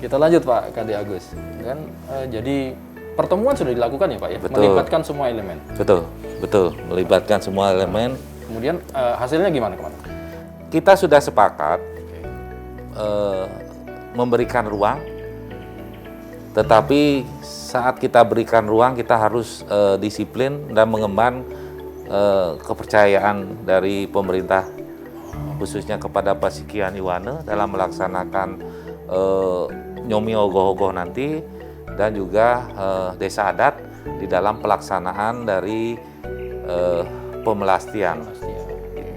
Kita lanjut Pak Kade Agus. Kan jadi pertemuan sudah dilakukan ya Pak ya? Betul. Melibatkan semua elemen. Betul, melibatkan semua elemen. Kemudian hasilnya gimana kemarin? Kita sudah sepakat memberikan ruang, tetapi saat kita berikan ruang kita harus disiplin dan mengemban kepercayaan dari pemerintah, khususnya kepada Pak Sikian Yuwana dalam melaksanakan Nyomi Ogoh-ogoh nanti, dan juga desa adat di dalam pelaksanaan dari pemelastian.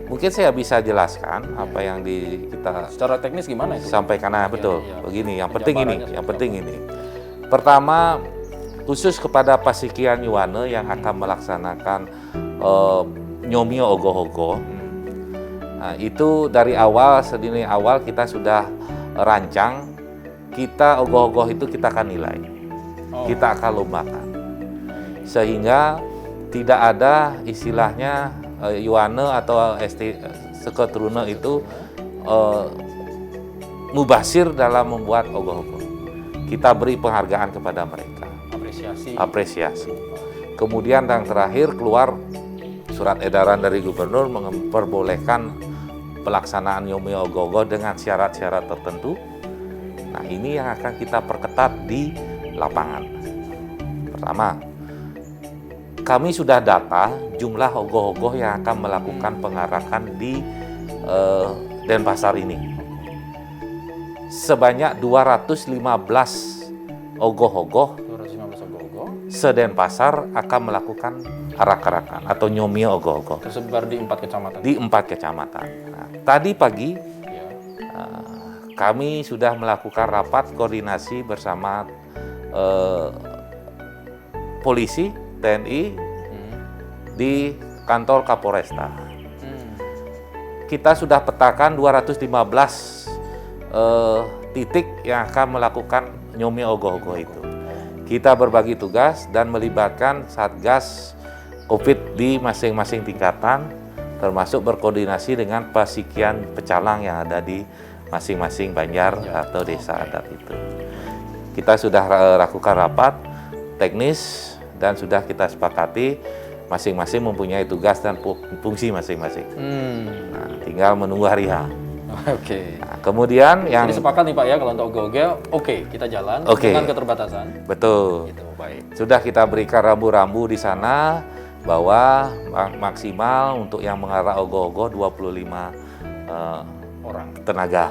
Mungkin saya bisa jelaskan apa yang kita Secara teknis gimana itu? sampaikan. Nah, betul. Iya. Begini, yang Penjabarannya penting ini. Pertama, khusus kepada Pak Sikian Yuwana yang akan melaksanakan Nyomi Ogoh-ogoh. Nah, itu dari awal, sedini awal kita sudah rancang, kita ogoh-ogoh itu kita akan nilai. Kita akan lombakan. Sehingga tidak ada istilahnya Yuwana atau Seketruna itu mubasir dalam membuat ogoh-ogoh. Kita beri penghargaan kepada mereka. Apresiasi. Kemudian yang terakhir keluar surat edaran dari gubernur memperbolehkan pelaksanaan Nyomi Ogoh-ogoh dengan syarat-syarat tertentu. Nah, ini yang akan kita perketat di lapangan. Pertama, kami sudah data jumlah ogoh-ogoh yang akan melakukan pengarakan di Denpasar ini. Sebanyak 215 ogoh-ogoh se-Denpasar akan melakukan arak-arakan atau Nyomi Ogoh-ogoh. Tersebar di 4 kecamatan. Di 4 kecamatan. Nah, tadi pagi kami sudah melakukan rapat koordinasi bersama polisi, TNI di kantor Kapolresta. Kita sudah petakan 215 titik yang akan melakukan Nyomi Ogoh-ogoh itu. Kita berbagi tugas dan melibatkan Satgas COVID di masing-masing tingkatan, termasuk berkoordinasi dengan Pasikian Pecalang yang ada di masing-masing banjar atau desa adat itu. Kita sudah lakukan rapat teknis dan sudah kita sepakati masing-masing mempunyai tugas dan fungsi masing-masing. Nah, tinggal menunggu hari H. Oke. Nah, kemudian yang Jadi sepakat nih Pak ya, kalau untuk ogoh-ogoh, kita jalan dengan keterbatasan. Betul. Gitu, baik. Sudah kita berikan rambu-rambu di sana bahwa maksimal untuk yang mengarah ogoh-ogoh 25 Orang tenaga.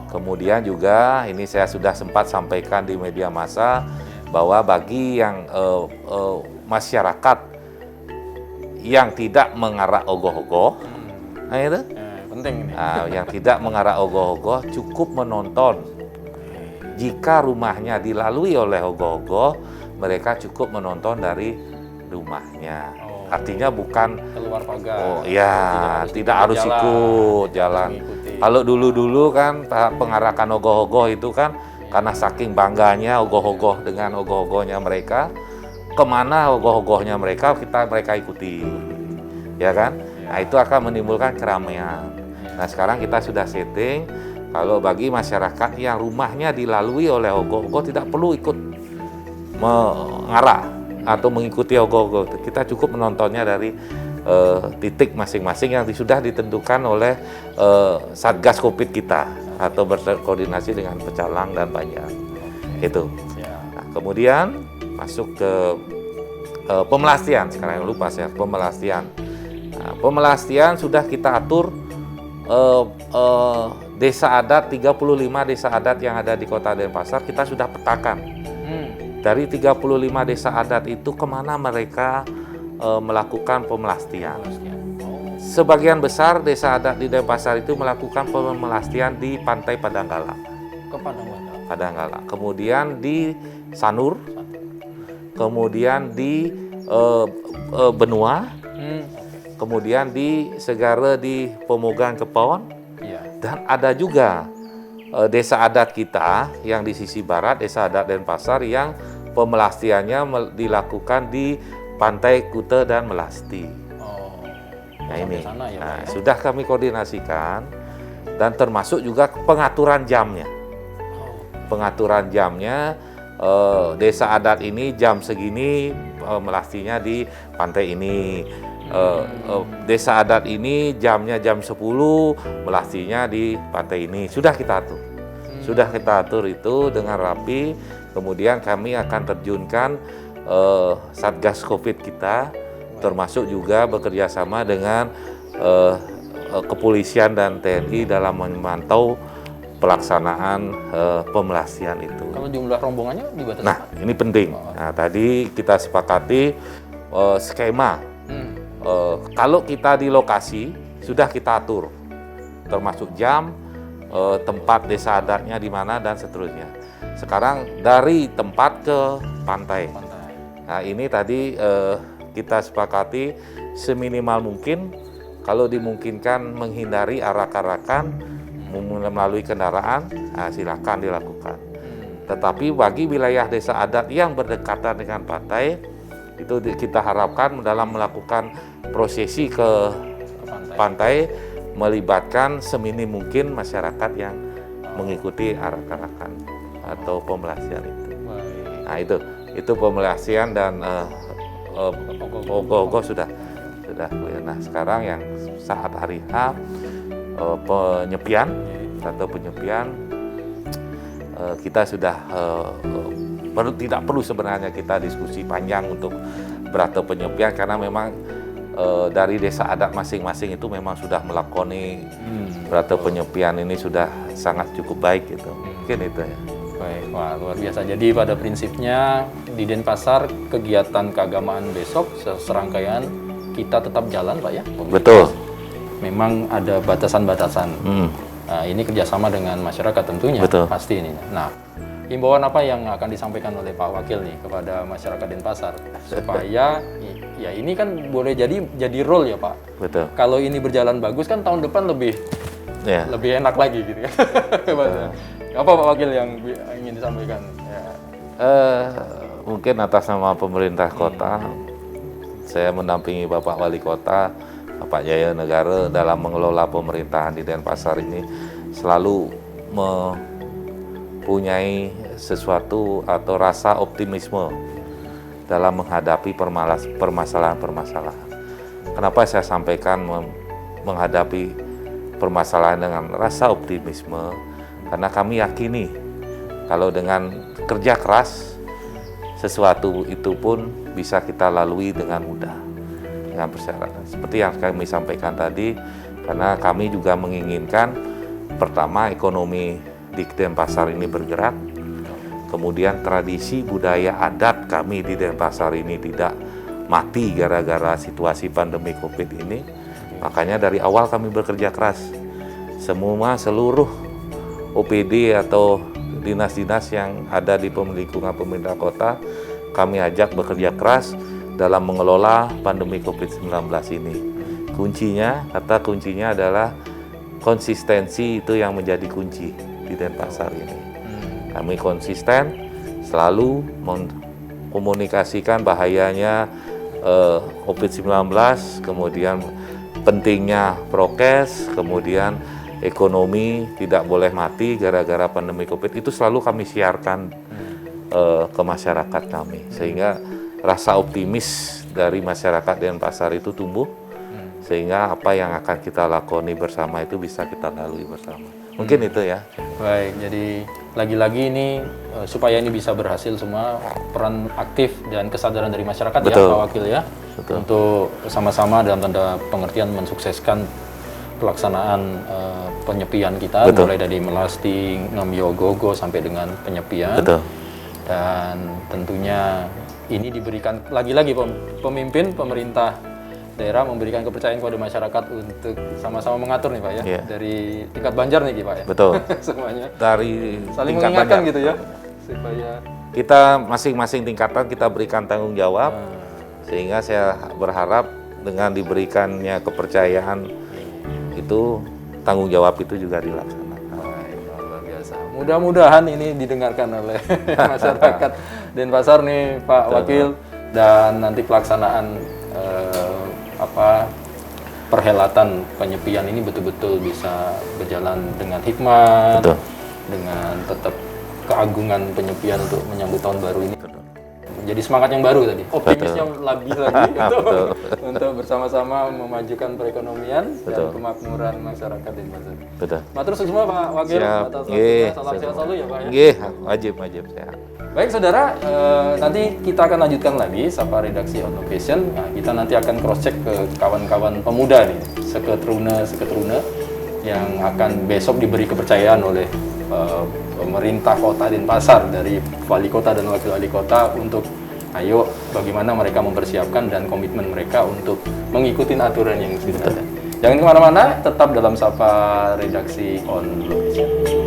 Kemudian juga ini saya sudah sempat sampaikan di media massa bahwa bagi yang masyarakat yang tidak mengarah ogoh-ogoh, nah itu penting ini. yang tidak mengarah ogoh-ogoh cukup menonton. Jika rumahnya dilalui oleh ogoh-ogoh, mereka cukup menonton dari rumahnya. Artinya bukan keluar pagar. Tidak harus ikut jalan. Kalau dulu-dulu kan pengarakan ogoh-ogoh itu kan karena saking bangganya ogoh-ogoh dengan ogoh-ogohnya mereka, kemana ogoh-ogohnya mereka ikuti, ya kan? Nah, itu akan menimbulkan keramaian. Nah, sekarang kita sudah setting kalau bagi masyarakat yang rumahnya dilalui oleh ogoh-ogoh tidak perlu ikut mengarah atau mengikuti ogoh-ogoh. Kita cukup menontonnya dari titik masing-masing yang sudah ditentukan oleh Satgas COVID kita atau berkoordinasi dengan Pecalang dan Banjar. Itu. Nah, kemudian masuk ke pemelastian. Sekarang lupa saya, pemelastian. Nah, pemelastian sudah kita atur desa adat, 35 desa adat yang ada di Kota Denpasar kita sudah petakan. Dari 35 desa adat itu kemana mereka melakukan pemelastian. Sebagian besar desa adat di Denpasar itu melakukan pemelastian di Pantai Padanggala. Ke Padanggala. Kemudian di Sanur. Kemudian di Benua. Kemudian di Segara di Pemogang Kepon. Dan ada juga desa adat kita yang di sisi barat, desa adat Denpasar yang pemelastiannya dilakukan di Pantai Kute dan Melasti. Nah ini, sudah kami koordinasikan dan termasuk juga pengaturan jamnya. pengaturan jamnya. Desa adat ini jam segini melastinya di pantai ini. Desa adat ini jamnya jam 10 melastinya di pantai ini. Sudah kita atur. Sudah kita atur itu dengan rapi. Kemudian kami akan terjunkan Satgas Covid kita, termasuk juga bekerja sama dengan kepolisian dan TNI dalam memantau pelaksanaan pemelastian itu. Kalau jumlah rombongannya dibatasi? Nah, ini penting. Nah, tadi kita sepakati skema. Kalau kita di lokasi sudah kita atur, termasuk jam, tempat desa adatnya di mana dan seterusnya. Sekarang dari tempat ke pantai. Nah, ini tadi kita sepakati seminimal mungkin, kalau dimungkinkan menghindari arak-arakan melalui kendaraan, nah silakan dilakukan. Tetapi bagi wilayah desa adat yang berdekatan dengan pantai, itu kita harapkan dalam melakukan prosesi ke pantai melibatkan seminim mungkin masyarakat yang mengikuti arak-arakan atau pemelastian itu. Nah itu pemelastian dan ogoh-ogoh sudah. Nah sekarang yang saat hari H penyepian kita sudah tidak perlu sebenarnya kita diskusi panjang untuk berata penyepian, karena memang dari desa adat masing-masing itu memang sudah melakoni berata penyepian ini sudah sangat cukup baik gitu. Mungkin itu ya. Baik, wah luar biasa. Jadi pada prinsipnya di Denpasar kegiatan keagamaan besok serangkaian kita tetap jalan Pak ya? Betul. Memang ada batasan-batasan. Nah, ini kerjasama dengan masyarakat tentunya. Betul. Pasti ini. Nah, himbauan apa yang akan disampaikan oleh Pak Wakil nih kepada masyarakat Denpasar supaya ya ini kan boleh jadi role ya Pak. Betul. Kalau ini berjalan bagus kan tahun depan lebih enak lagi gitu kan. Apa Pak Wakil yang ingin disampaikan? Ya. Mungkin atas nama pemerintah kota, saya mendampingi Bapak Wali Kota, Bapak Jaya Negara dalam mengelola pemerintahan di Denpasar ini selalu mempunyai sesuatu atau rasa optimisme dalam menghadapi permasalahan-permasalahan. Kenapa saya sampaikan menghadapi permasalahan dengan rasa optimisme? Karena kami yakini kalau dengan kerja keras sesuatu itu pun bisa kita lalui dengan mudah. Dengan persyaratan seperti yang kami sampaikan tadi, karena kami juga menginginkan pertama ekonomi di Denpasar ini bergerak, kemudian tradisi budaya adat kami di Denpasar ini tidak mati gara-gara situasi pandemi Covid ini. Makanya dari awal kami bekerja keras, seluruh OPD atau dinas-dinas yang ada di lingkungan pemerintah kota kami ajak bekerja keras dalam mengelola pandemi COVID-19 ini. Kata kuncinya adalah konsistensi, itu yang menjadi kunci di Denpasar ini. Kami konsisten, selalu mengkomunikasikan bahayanya COVID-19, kemudian pentingnya prokes, kemudian ekonomi tidak boleh mati gara-gara pandemi COVID, itu selalu kami siarkan ke masyarakat kami, sehingga rasa optimis dari masyarakat Denpasar itu tumbuh, sehingga apa yang akan kita lakoni bersama itu bisa kita lalui bersama. Mungkin itu ya. Baik, jadi lagi-lagi ini supaya ini bisa berhasil semua, peran aktif dan kesadaran dari masyarakat. Betul. Ya Pak Wakil ya. Betul. Untuk sama-sama dalam tanda pengertian mensukseskan pelaksanaan penyepian kita. Betul. Mulai dari melasti, ngamyogogo sampai dengan penyepian. Betul. Dan tentunya ini diberikan lagi-lagi pemimpin pemerintah daerah memberikan kepercayaan kepada masyarakat untuk sama-sama mengatur nih Pak ya. Yeah. Dari tingkat Banjar nih Pak ya. Betul. Semuanya. Dari saling tingkat mengingatkan Banjar. gitu ya. Supaya kita masing-masing tingkatan kita berikan tanggung jawab. Sehingga saya berharap dengan diberikannya kepercayaan itu, tanggung jawab itu juga dilaksanakan. Luar biasa. Mudah-mudahan ini didengarkan oleh masyarakat Denpasar nih Pak Wakil, dan nanti pelaksanaan perhelatan penyepian ini betul-betul bisa berjalan dengan hikmat, dengan tetap keagungan penyepian untuk menyambut tahun baru ini. Jadi semangat yang baru tadi, optimisnya lebih lagi untuk bersama-sama memajukan perekonomian dan kemakmuran masyarakat Denpasar. Betul. Matur suwun semua Pak Wakil, atas waktunya. Salam sehat selalu ya Pak ya. Nggih, wajib sehat. Baik saudara, nanti kita akan lanjutkan lagi Sapa Redaksi On Location. Nah, kita nanti akan cross check ke kawan-kawan pemuda nih, seketruna yang akan besok diberi kepercayaan oleh pemerintah Kota Denpasar dari wali kota dan wakil wali kota untuk ayo bagaimana mereka mempersiapkan dan komitmen mereka untuk mengikuti aturan yang sudah ada. Jangan kemana-mana, tetap dalam Sapa Redaksi On Location.